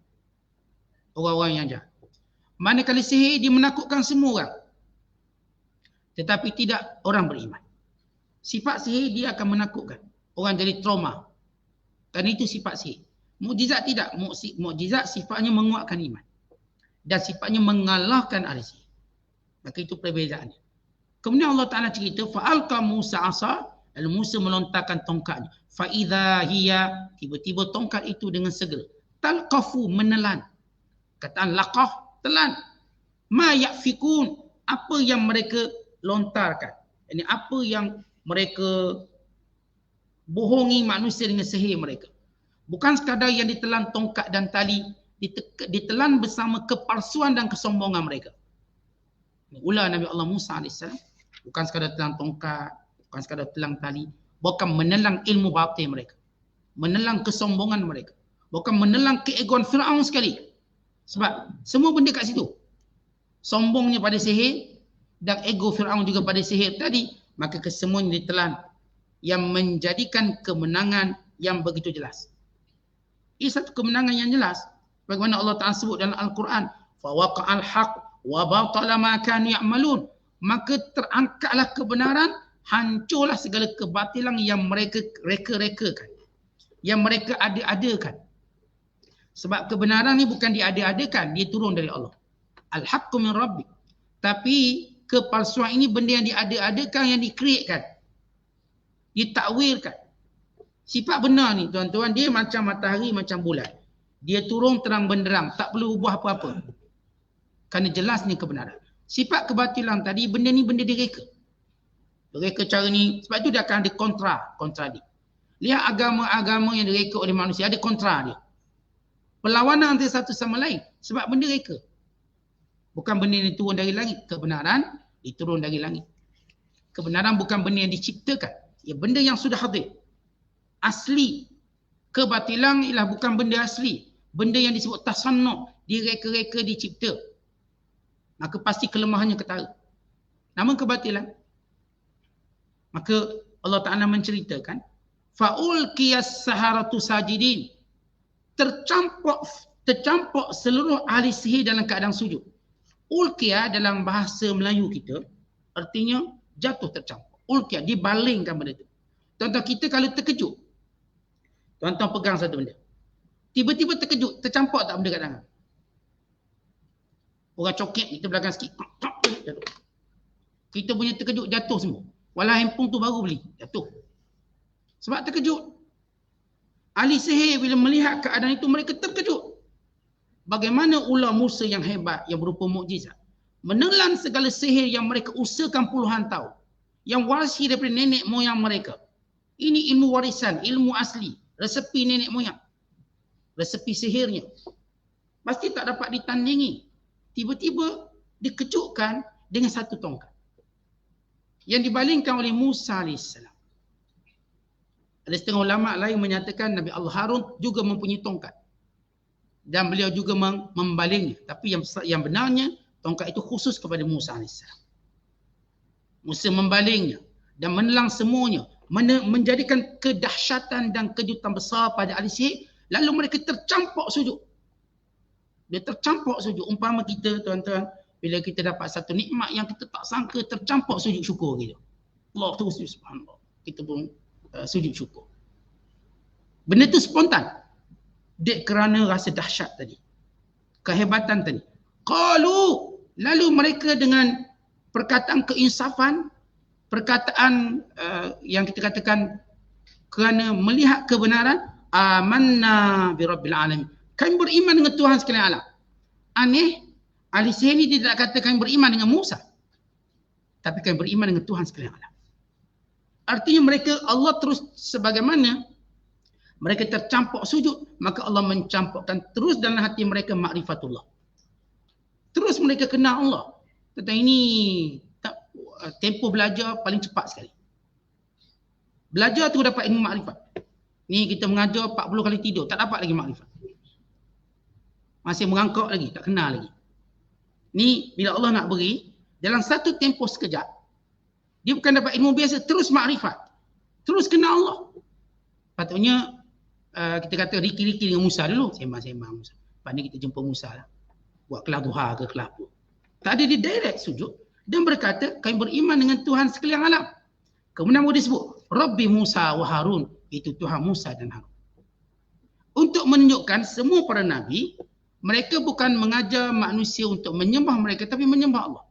orang-orang yang jahat. Manakala sihir dia menakutkan semua orang, tetapi tidak orang beriman. Sifat sihir dia akan menakutkan orang, jadi trauma. Kerana itu sifat sihir. Mukjizat tidak. Mukjizat sifatnya menguatkan iman dan sifatnya mengalahkan ahli sihir. Maka itu perbezaannya. Kemudian Allah Ta'ala cerita, fa'alqa Musa asa, lalu Musa melontarkan tongkatnya. Fa'idha hiya, tiba-tiba tongkat itu dengan segera. Talqafu, menelan. Kataan laqah, telan. Ma ya'fikun, apa yang mereka lontarkan. Ini apa yang mereka bohongi manusia dengan sihir mereka. Bukan sekadar yang ditelan tongkat dan tali, ditelan bersama kepalsuan dan kesombongan mereka. Ular Nabi Allah Musa AS bukan sekadar telang tongkat, bukan sekadar telang tali, bukan menelang ilmu batin mereka, menelang kesombongan mereka, bukan menelang keegoan Fir'aun sekali. Sebab semua benda kat situ, sombongnya pada sihir dan ego Fir'aun juga pada sihir tadi, maka kesemuanya ditelan yang menjadikan kemenangan yang begitu jelas. Ini satu kemenangan yang jelas. Bagaimana Allah Ta'ala sebut dalam Al-Quran, fawaqa'al haq wa batala ma kanu ya'malun. Maka terangkatlah kebenaran, hancurlah segala kebatilan yang mereka reka-rekakan, yang mereka ada-adakan. Sebab kebenaran ni bukan diada-adakan, dia turun dari Allah. Al-haqqu min rabbik. Tapi kepalsuan ini benda yang diada-adakan, yang dikreatkan, ditakwilkan. Sifat benar ni tuan-tuan, dia macam matahari, macam bulan. Dia turun terang benderang, tak perlu ubah apa-apa. Kerana jelasnya kebenaran. Sifat kebatilan tadi, benda ni benda direka. Direka cara ni, sebab itu dia akan ada kontra dia. Lihat agama-agama yang direka oleh manusia, ada kontra dia. Perlawanan antara satu sama lain, sebab benda reka. Bukan benda yang turun dari langit. Kebenaran diturun dari langit. Kebenaran bukan benda yang diciptakan. Ya, benda yang sudah hadir. Asli. Kebatilan ialah bukan benda asli. Benda yang disebut tasannu', direka-reka, dicipta. Maka pasti kelemahannya ketara. Namun kebatilan, maka Allah Ta'ala menceritakan, fa'ulqiyas saharatu sajidin. Tercampur seluruh ahli sihir dalam keadaan sujud. Ulqiyah dalam bahasa Melayu kita, artinya jatuh tercampur. Ulqiyah, dibalingkan benda itu. Tuan-tuan, kita kalau terkejut, tuan-tuan pegang satu benda. Tiba-tiba terkejut, tercampur tak benda kat tangan? Orang coket, kita belakang sikit. Jatuh. Kita punya terkejut, jatuh semua. Walau handphone tu baru beli, jatuh. Sebab terkejut. Ahli sihir bila melihat keadaan itu, mereka terkejut. bagaimana ular Musa yang hebat, yang berupa mukjizat, menelan segala sihir yang mereka usahakan puluhan tahun, yang warisi daripada nenek moyang mereka. Ini ilmu warisan, ilmu asli, resepi nenek moyang, resepi sihirnya. Pasti tak dapat ditandingi. Tiba-tiba dikejutkan dengan satu tongkat yang dibalingkan oleh Musa AS. Ada setengah ulama lain menyatakan Nabi Allah Harun juga mempunyai tongkat dan beliau juga membalingnya. Tapi yang benarnya tongkat itu khusus kepada Musa AS. Musa membalingnya dan menelan semuanya, menjadikan kedahsyatan dan kejutan besar pada ahli sihir. Lalu mereka tercampak sujud. Dia tercampak sujud. Umpama kita, tuan-tuan, bila kita dapat satu nikmat yang kita tak sangka, tercampak sujud syukur kita. Allah terus, subhanallah. Kita pun sujud syukur. Benda itu spontan. Dia kerana rasa dahsyat tadi. Kehebatan tadi. Lalu mereka dengan perkataan keinsafan, perkataan yang kita katakan kerana melihat kebenaran, amanna bi rabbil alamin. Kami beriman dengan Tuhan sekalian alam. Aneh, ahli sihir ini tidak kata kami beriman dengan Musa. Tapi kami beriman dengan Tuhan sekalian alam. Artinya mereka, Allah terus sebagaimana mereka tercampak sujud, maka Allah mencampakkan terus dalam hati mereka makrifatullah. Terus mereka kenal Allah. Tetapi ini tempoh belajar paling cepat sekali. Belajar tu dapat ilmu makrifat. Ni kita mengajar 40 kali tidur, tak dapat lagi makrifat. Masih merangkak lagi, tak kenal lagi. Ni bila Allah nak beri, dalam satu tempoh sekejap, dia bukan dapat ilmu biasa, terus makrifat. Terus kenal Allah. Patutnya kita kata riki-riki dengan Musa dulu. Sembang-sembang Musa. Lepas ni kita jumpa Musa lah. Buat kelas duha ke kelas apa. Tak ada, dia direct sujud. Dan berkata, kami beriman dengan Tuhan sekalian alam. Kemudian dia sebut, Rabbi Musa wa Harun. Itu Tuhan Musa dan Harun. Untuk menunjukkan semua para Nabi, mereka bukan mengajar manusia untuk menyembah mereka, tapi menyembah Allah.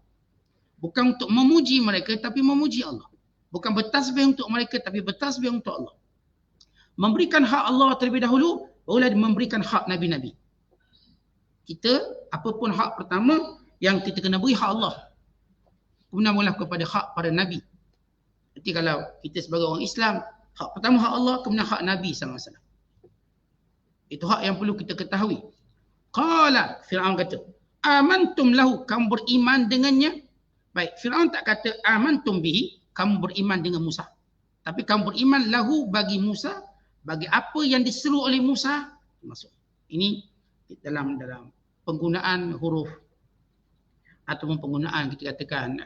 Bukan untuk memuji mereka, tapi memuji Allah. Bukan bertasbih untuk mereka, tapi bertasbih untuk Allah. Memberikan hak Allah terlebih dahulu, barulah memberikan hak Nabi-Nabi. Kita, apapun hak pertama, yang kita kena beri hak Allah. Kemudian barulah kepada hak para Nabi. Jadi kalau kita sebagai orang Islam, hak pertama hak Allah, kemudian hak Nabi SAW. Itu hak yang perlu kita ketahui. Qala, Fir'aun kata, amantum lahu, kamu beriman dengannya. Baik, Fir'aun tak kata amantum bihi, kamu beriman dengan Musa. Tapi kamu beriman lahu bagi Musa, bagi apa yang diseru oleh Musa. Masuk. Ini dalam penggunaan huruf ataupun penggunaan kita katakan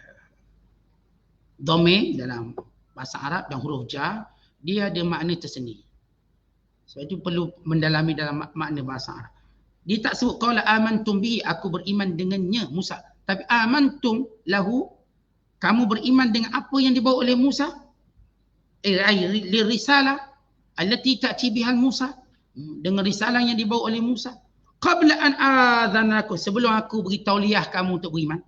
dhamir dalam bahasa Arab dan huruf jar, dia ada makna tersendiri. Sebab itu perlu mendalami dalam makna bahasa Arab. Dia tak sebut qala amantum bihi, aku beriman dengannya Musa. Tapi amantum lahu, kamu beriman dengan apa yang dibawa oleh Musa? Li risalah allati ta'ti bihal Musa, dengan risalah yang dibawa oleh Musa. Qabla an adzanakum, sebelum aku beri tauliah kamu untuk beriman.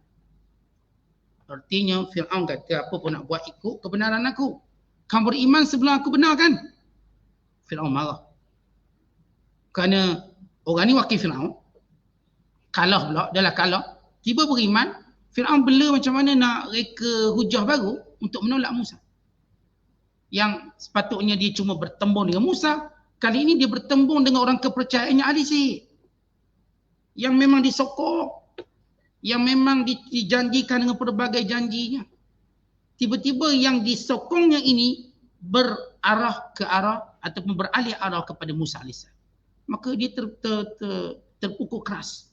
Artinya Fir'aun kata, apa pun nak buat ikut kebenaran aku. Kamu beriman sebelum aku benarkan. Fir'aun marah. Kerana orang ni wakil Fir'aun. Kalah pula, dah lah kalah. Tiba beriman, Fir'aun bela macam mana nak reka hujah baru untuk menolak Musa. Yang sepatutnya dia cuma bertembung dengan Musa, kali ini dia bertembung dengan orang kepercayaannya ahli sihir. Yang memang disokong, yang memang dijanjikan dengan pelbagai janjinya. Tiba-tiba yang disokongnya ini berarah ke arah ataupun beralih arah kepada Musa AS. Maka dia terpukul keras.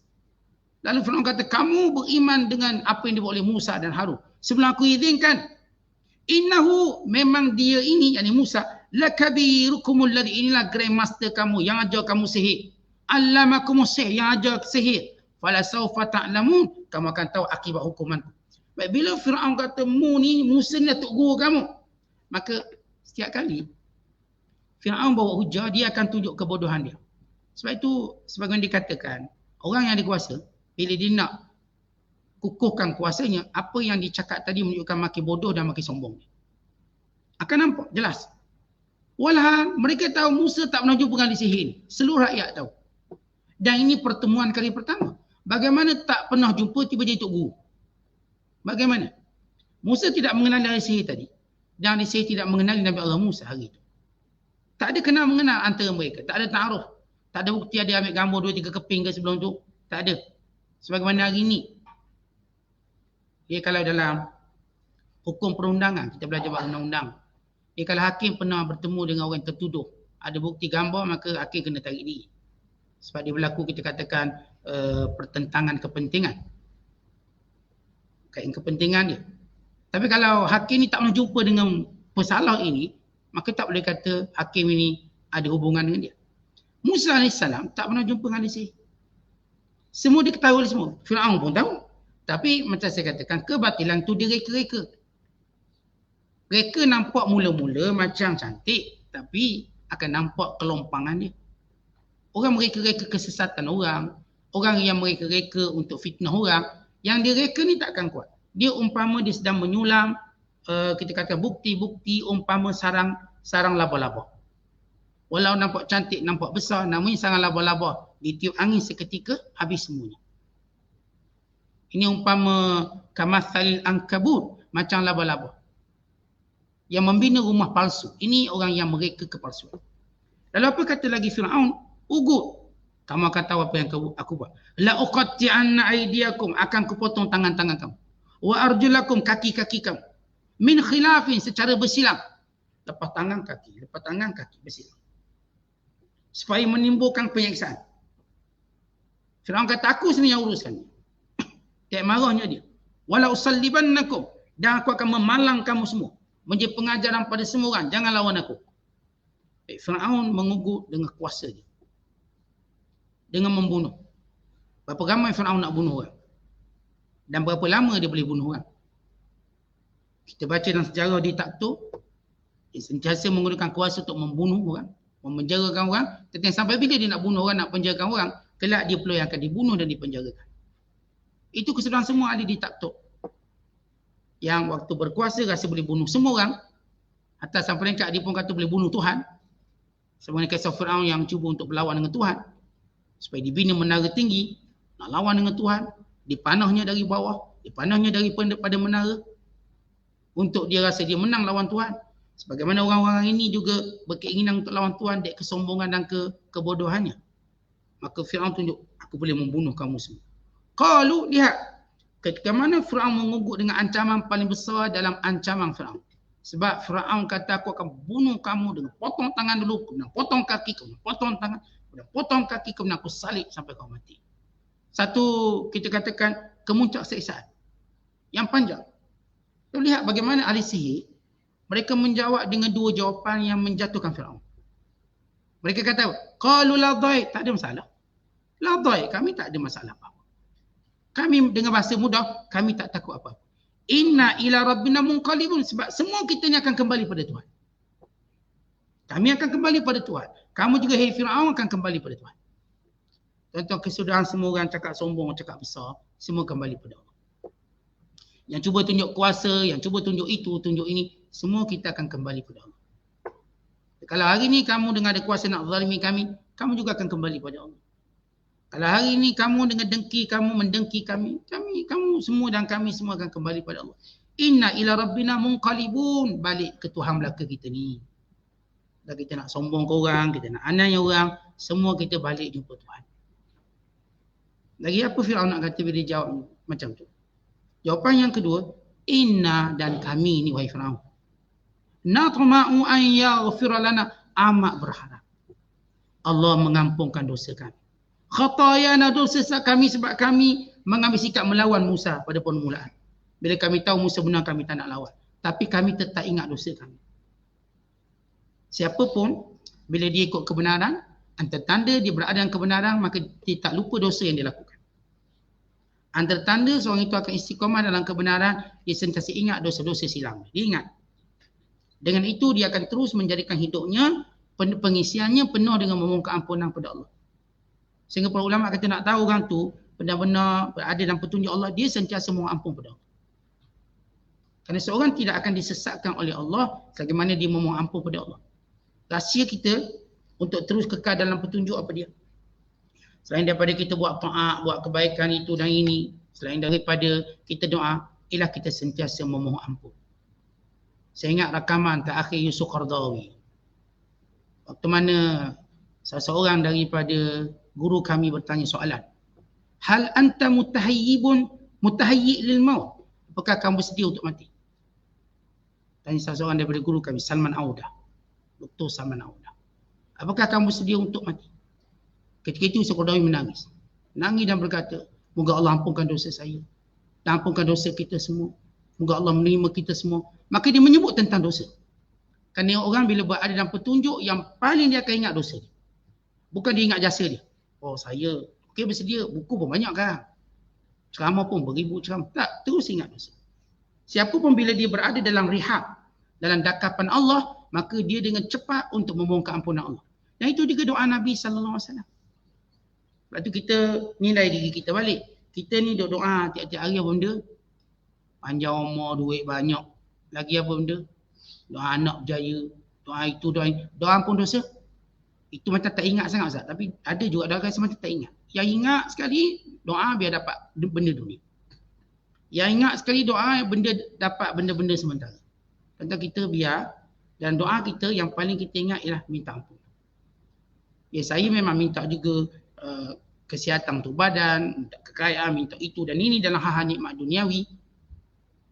Lalu Fir'aun kata, kamu beriman dengan apa yang dibawa oleh Musa dan Harun sebelum aku izinkan. Innahu, memang dia ini, yakni Musa, lakabirukumul ladzi, inilah grandmaster kamu yang ajar kamu sihir. Allamakumus sihir, yang ajar sihir. Fala sawfa ta'lamun, kamu akan tahu akibat hukuman. Baik, bila Fir'aun kata, Musa ni datuk guru kamu, maka setiap kali Fir'aun bawa hujah, dia akan tunjuk kebodohan dia. Sebab itu, sebagaimana dikatakan, orang yang ada kuasa, bila dia nak kukuhkan kuasanya, apa yang dicakap tadi menunjukkan makin bodoh dan makin sombong. Akan nampak, jelas. Walhal, mereka tahu Musa tak pernah jumpa dengan ahli sihir. Seluruh rakyat tahu. Dan ini pertemuan kali pertama. Bagaimana tak pernah jumpa tiba-tiba Tok Guru? Bagaimana? Musa tidak mengenali ahli sihir tadi. Dan ahli sihir tidak mengenali Nabi Allah Musa hari itu. Tak ada kenal mengenal antara mereka. Tak ada ta'aruf. Tak ada bukti ada ambil gambar 2-3 keping ke sebelum tu. Tak ada. Sebagaimana hari ini. Kalau dalam hukum perundangan, kita belajar buat undang-undang. Kalau hakim pernah bertemu dengan orang tertuduh, ada bukti gambar, maka hakim kena tarik diri. Sebab dia berlaku, kita katakan pertentangan kepentingan. Kait kepentingan dia. Tapi kalau hakim ni tak pernah jumpa dengan pesalah ini, maka tak boleh kata hakim ini ada hubungan dengan dia. Musa AS tak pernah jumpa dengan ahli sihir. Semua diketahui oleh semua. Firaun pun tahu. Tapi macam saya katakan, kebatilan tu direka-reka. Reka nampak mula-mula macam cantik, tapi akan nampak kelompangan dia. Orang mereka-reka kesesatan orang, orang yang mereka-reka untuk fitnah orang, yang dia reka ni takkan kuat. Dia umpama dia sedang menyulam, kita kata bukti-bukti umpama sarang laba-laba. Walau nampak cantik, nampak besar, namanya sarang laba-laba. Ditiup angin seketika, habis semuanya. Ini umpama kamathalil ankabut, macam laba-laba yang membina rumah palsu. Ini orang yang mereka kepalsuan. Lalu apa kata lagi Firaun? Ugut. Kamu akan tahu apa yang aku buat. La uqatti'anna aydiyakum, akan kupotong tangan-tangan kamu. Wa arjulakum, kaki-kaki kamu. Min khilafin, secara bersilang. Lepas tangan kaki bersilang. Supaya menimbulkan penyiksaan. Firaun kata, aku sendiri yang uruskan. Tak marahnya dia. Walau sallibannakum, dan aku akan memalang kamu semua. Menjadi pengajaran pada semua orang, jangan lawan aku. Firaun mengugut dengan kuasa dia. Dengan membunuh. Berapa ramai Firaun nak bunuh orang? Dan berapa lama dia boleh bunuh orang? Kita baca dalam sejarah diktator, dia sentiasa menggunakan kuasa untuk membunuh orang, memenjarakan orang. Tetapi sampai bila dia nak bunuh orang, nak penjarakan orang, kelak dia pula yang akan dibunuh dan dipenjarakan. Itu kesedaran semua ahli diktator. Yang waktu berkuasa rasa boleh bunuh semua orang. Atas sampai peringkat dia pun kata boleh bunuh Tuhan. Sebenarnya kisah Firaun yang cuba untuk berlawan dengan Tuhan. Supaya dibina menara tinggi, nak lawan dengan Tuhan. Dipanahnya dari bawah, dipanahnya daripada menara. Untuk dia rasa dia menang lawan Tuhan. Sebagaimana orang-orang ini juga berkeinginan untuk lawan Tuhan, dek kesombongan dan kebodohannya. Maka Firaun tunjuk, aku boleh membunuh kamu semua. Qalu, lihat. Ketika mana Firaun mengugut dengan ancaman paling besar dalam ancaman Firaun. Sebab Firaun kata, aku akan bunuh kamu dengan potong tangan dulu, kemudian potong kaki, kemudian potong tangan, kemudian potong kaki, kemudian aku salib sampai kau mati. Satu, kita katakan, kemuncak siksaan yang panjang. Kita lihat bagaimana ahli sihir, mereka menjawab dengan dua jawapan yang menjatuhkan Firaun. Mereka kata, qalu la dhaik, tak ada masalah. La dhaik, kami tak ada masalah apa. Kami dengan bahasa mudah, kami tak takut apa. Inna ila rabbina munqalibun, sebab semua kita ni akan kembali pada Tuhan. Kami akan kembali pada Tuhan. Kamu juga, hai Firaun, akan kembali pada Tuhan. Tuan-tuan, kesudahan semua orang cakap sombong, cakap besar, semua kembali pada Allah. Yang cuba tunjuk kuasa, yang cuba tunjuk itu, tunjuk ini, semua kita akan kembali pada Allah. Kalau hari ni kamu dengan ada kuasa nak zalimi kami, kamu juga akan kembali pada Allah. Kalau hari ini kamu dengan dengki, kamu mendengki kami, kamu semua dan kami semua akan kembali pada Allah. Inna ila rabbina munqalibun, balik ke Tuhan belaka kita ni. Kalau kita nak sombong ke orang, kita nak aniaya orang, semua kita balik jumpa Tuhan. Lagi apa Firaun nak kata bila dia jawab macam tu? Jawapan yang kedua, inna, dan kami ni wahai Firaun, natma'u an yaghfira lana, amat berharap Allah mengampunkan dosa kami. Khatayana, dosa kami sebab kami mengambil sikap melawan Musa pada permulaan. Bila kami tahu Musa benar, kami tak nak lawan. Tapi kami tetap ingat dosa kami. Siapapun, bila dia ikut kebenaran, antara tanda dia berada dalam kebenaran, maka dia tak lupa dosa yang dia lakukan. Antara tanda seorang itu akan istiqamah dalam kebenaran, dia sentiasa ingat dosa-dosa silam. Dia ingat. Dengan itu, dia akan terus menjadikan hidupnya, pengisiannya penuh dengan memohon ampunan pada Allah. Sehingga para ulama kata nak tahu orang tu benar-benar berada dalam petunjuk Allah, dia sentiasa mohon ampun pada Allah. Kerana seorang tidak akan disesatkan oleh Allah bagaimana dia memohon ampun pada Allah. Rahsia kita untuk terus kekal dalam petunjuk apa dia? Selain daripada kita buat taat, buat kebaikan itu dan ini, selain daripada kita doa, ialah kita sentiasa memohon ampun. Saya ingat rakaman terakhir Yusuf Qaradawi. Waktu mana seseorang daripada guru kami bertanya soalan. Hal anta mutahayyi' lil maut? Apakah kamu bersedia untuk mati? Tanya seseorang daripada guru kami, Salman Audah. Dr. Salman Audah. Apakah kamu bersedia untuk mati? Ketika itu Yusuf Qaradawi menangis. Menangis dan berkata, moga Allah ampunkan dosa saya. Dan ampunkan dosa kita semua. Moga Allah menerima kita semua. Maka dia menyebut tentang dosa. Kerana orang bila berada dalam petunjuk, yang paling dia akan ingat dosa dia. Bukan dia ingat jasa dia. Oh saya, okey bersedia, buku pun banyak kan. Ceramah pun beribu ceramah. Tak, terus ingat dosa. Siapa pun bila dia berada dalam rihab, dalam dakapan Allah, maka dia dengan cepat untuk memohon ampunan Allah. Dan itu juga doa Nabi SAW. Sebab tu kita nilai diri kita balik. Kita ni doa tiap-tiap hari apa benda? Panjang umur, duit banyak. Lagi apa benda? Doa anak berjaya. Doa itu, doa ini. Doa ampun dosa. Itu macam tak ingat sangat Ustaz. Tapi ada juga doa rasa macam tak ingat. Yang ingat sekali doa biar dapat benda dunia. Yang ingat sekali doa benda dapat benda-benda sementara. Contoh kita biar. Dan doa kita yang paling kita ingat ialah minta ampun. Ya saya memang minta juga kesihatan untuk badan, minta kekayaan, minta itu dan ini dalam hal-hal nikmat duniawi.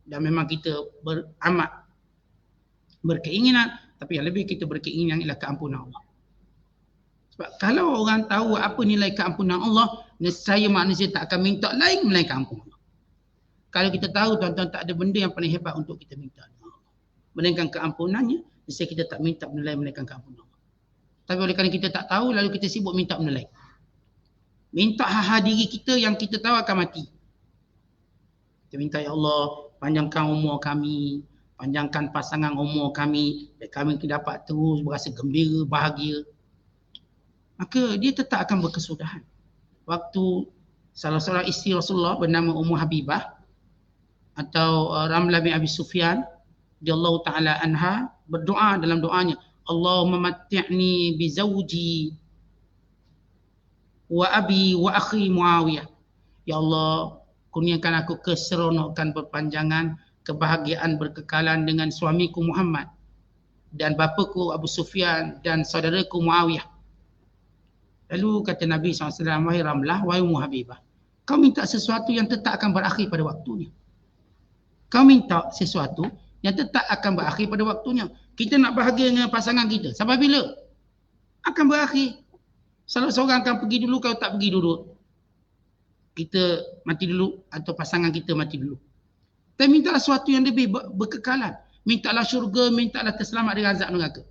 Dan memang kita amat berkeinginan, tapi yang lebih kita berkeinginan ialah keampunan Allah. Sebab kalau orang tahu apa nilai keampunan Allah, nescaya manusia tak akan minta lain melainkan ampunan Allah. Kalau kita tahu tuan-tuan tak ada benda yang paling hebat untuk kita minta dengan Allah, melainkan keampunannya, nescaya kita tak minta benda lain melainkan keampunan Allah. Tapi oleh kerana kita tak tahu, lalu kita sibuk minta benda lain. Minta hal-hal diri kita yang kita tahu akan mati. Kita minta, ya Allah, panjangkan umur kami, panjangkan pasangan umur kami, dan kami dapat terus berasa gembira, bahagia. Maka dia tetap akan berkesudahan. Waktu salah seorang isteri Rasulullah bernama Ummu Habibah atau Ramlah bin Abi Sufyan radhiyallahu taala anha berdoa dalam doanya, Allahumma matti'ni bi zawji wa abi wa akhi Muawiyah. Ya Allah, kurniakan aku keseronokan berpanjangan, kebahagiaan berkekalan dengan suamiku Muhammad dan bapaku Abu Sufyan dan saudaraku Muawiyah. Lalu kata Nabi SAW, wahai Ramlah, wahai Ummu Habibah, kau minta sesuatu yang tetap akan berakhir pada waktunya. Kau minta sesuatu yang tetap akan berakhir pada waktunya. Kita nak bahagia dengan pasangan kita. Sampai bila? Akan berakhir. Salah seorang akan pergi dulu, kau tak pergi dulu. Kita mati dulu atau pasangan kita mati dulu. Tapi mintalah sesuatu yang lebih berkekalan. Mintalah syurga, mintalah terselamat dari azab neraka.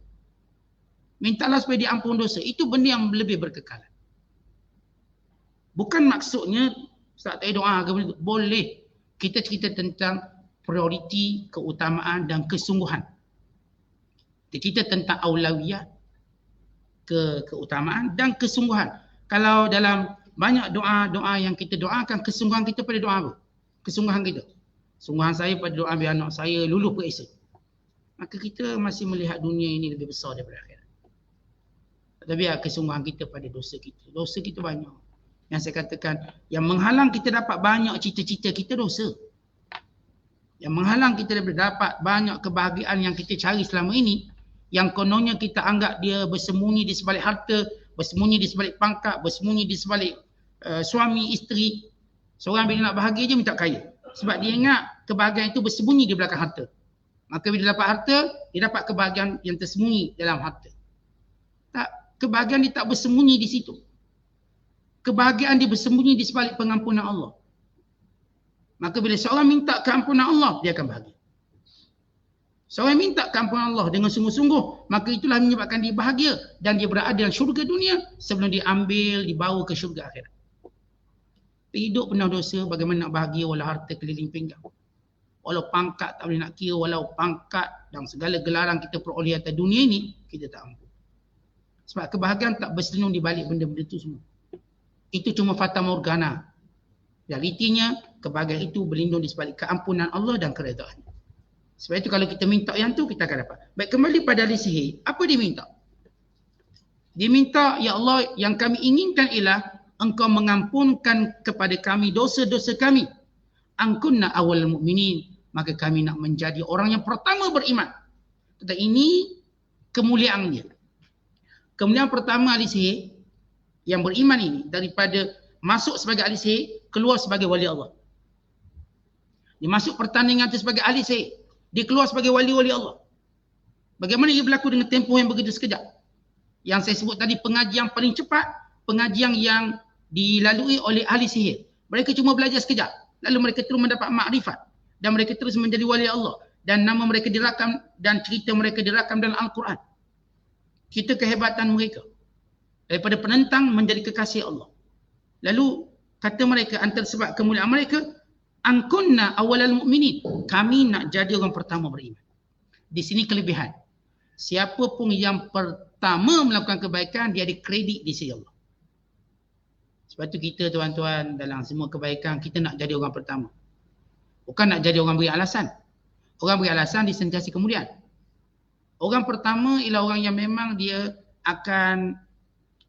Mintalah supaya diampun dosa. Itu benda yang lebih berkekalan. Bukan maksudnya saat saya doa boleh kita cerita tentang prioriti, keutamaan dan kesungguhan. Kita tentang aulawiyah, keutamaan dan kesungguhan. Kalau dalam banyak doa-doa yang kita doakan, kesungguhan kita pada doa apa? Kesungguhan kita. Sungguhan saya pada doa biar anak saya lulus periksa. Maka kita masih melihat dunia ini lebih besar daripada akhirat. Tapi kesungguhan kita pada dosa kita. Dosa kita banyak. Yang saya katakan, yang menghalang kita dapat banyak cita-cita kita dosa. Yang menghalang kita dapat banyak kebahagiaan yang kita cari selama ini, yang kononnya kita anggap dia bersembunyi di sebalik harta, bersembunyi di sebalik pangkat, bersembunyi di sebalik suami, isteri. Seorang bila nak bahagia je minta kaya. Sebab dia ingat kebahagiaan itu bersembunyi di belakang harta. Maka bila dapat harta, dia dapat kebahagiaan yang tersembunyi dalam harta. Tak, kebahagiaan dia tak bersembunyi di situ. Kebahagiaan dia bersembunyi di sebalik pengampunan Allah. Maka bila seorang minta keampunan Allah, dia akan bahagia. Seorang minta keampunan Allah dengan sungguh-sungguh, maka itulah menyebabkan dia bahagia dan dia berada dalam syurga dunia sebelum diambil, dibawa ke syurga akhirat. Hidup penuh dosa, bagaimana nak bahagia walau harta keliling pinggang. Walau pangkat tak boleh nak kira, walau pangkat dan segala gelaran kita peroleh atas dunia ini, kita tak mampu. Sebab kebahagiaan tak berselindung di balik benda-benda itu semua. Itu cuma fata morgana. Realitinya, kebahagiaan itu berlindung di sebalik keampunan Allah dan keredaannya. Sebab itu kalau kita minta yang tu, kita akan dapat. Baik, kembali pada ahli sihir. Apa dia minta? Dia minta, ya Allah, yang kami inginkan ialah engkau mengampunkan kepada kami dosa-dosa kami. Angkunna awal mu'minin, maka kami nak menjadi orang yang pertama beriman. Kata ini kemuliaan dia. Kemuliaan pertama ahli sihir yang beriman ini, daripada masuk sebagai ahli sihir, keluar sebagai wali Allah. Dia masuk pertandingan itu sebagai ahli sihir, dia keluar sebagai wali-wali Allah. Bagaimana ia berlaku dengan tempoh yang begitu sekejap? Yang saya sebut tadi, pengajian paling cepat, pengajian yang dilalui oleh ahli sihir. Mereka cuma belajar sekejap, lalu mereka terus mendapat makrifat dan mereka terus menjadi wali Allah, dan nama mereka dirakam dan cerita mereka dirakam dalam Al-Quran. Kita kehebatan mereka daripada penentang menjadi kekasih Allah. Lalu kata mereka, antara sebab kemuliaan mereka, angkunna awalal mu'minin, kami nak jadi orang pertama beriman. Di sini kelebihan, siapa pun yang pertama melakukan kebaikan, dia ada kredit di sisi Allah. Sebab tu kita tuan-tuan, dalam semua kebaikan kita nak jadi orang pertama. Bukan nak jadi orang beri alasan. Orang beri alasan disentiasa kemudian. Orang pertama ialah orang yang memang dia akan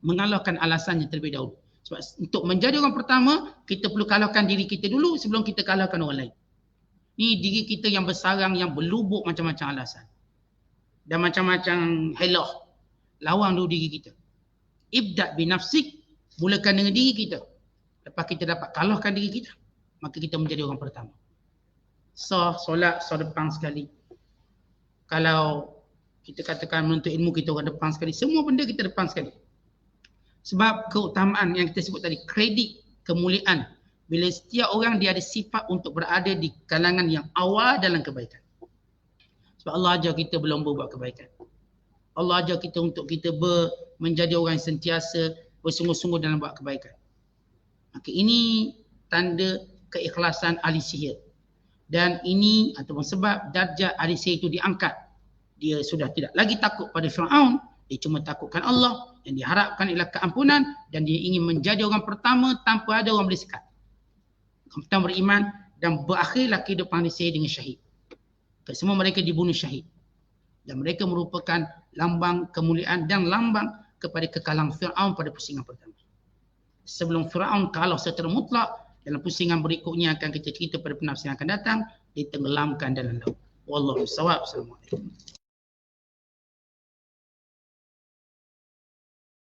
mengalahkan alasannya terlebih dahulu. Sebab untuk menjadi orang pertama, kita perlu kalahkan diri kita dulu sebelum kita kalahkan orang lain. Ni diri kita yang bersarang, yang berlubuk macam-macam alasan. Dan macam-macam helah. Lawan dulu diri kita. Ibda' binafsik, mulakan dengan diri kita. Lepas kita dapat kalahkan diri kita, maka kita menjadi orang pertama. Solat depan sekali. Kalau kita katakan menuntut ilmu, kita orang depan sekali. Semua benda kita depan sekali. Sebab keutamaan yang kita sebut tadi, kredit kemuliaan. Bila setiap orang dia ada sifat untuk berada di kalangan yang awal dalam kebaikan. Sebab Allah ajar kita berlomba buat kebaikan. Allah ajar kita untuk kita menjadi orang yang sentiasa bersungguh-sungguh dalam buat kebaikan. Maka ini tanda keikhlasan ahli sihir. Dan ini ataupun sebab darjat ahli sihir itu diangkat. Dia sudah tidak lagi takut pada Firaun, dia cuma takutkan Allah, yang diharapkan ialah keampunan, dan dia ingin menjadi orang pertama tanpa ada orang boleh sekat. Orang pertama beriman dan berakhirlah kehidupan ahli sihir dengan syahid. Semua mereka dibunuh syahid. Dan mereka merupakan lambang kemuliaan dan lambang kepada kekalahan Firaun pada pusingan pertama. Sebelum Firaun kalah secara mutlak, dalam pusingan berikutnya akan kita cerita pada penafsiran akan datang, ditenggelamkan dalam laut. Wallahu a'lam. Assalamualaikum.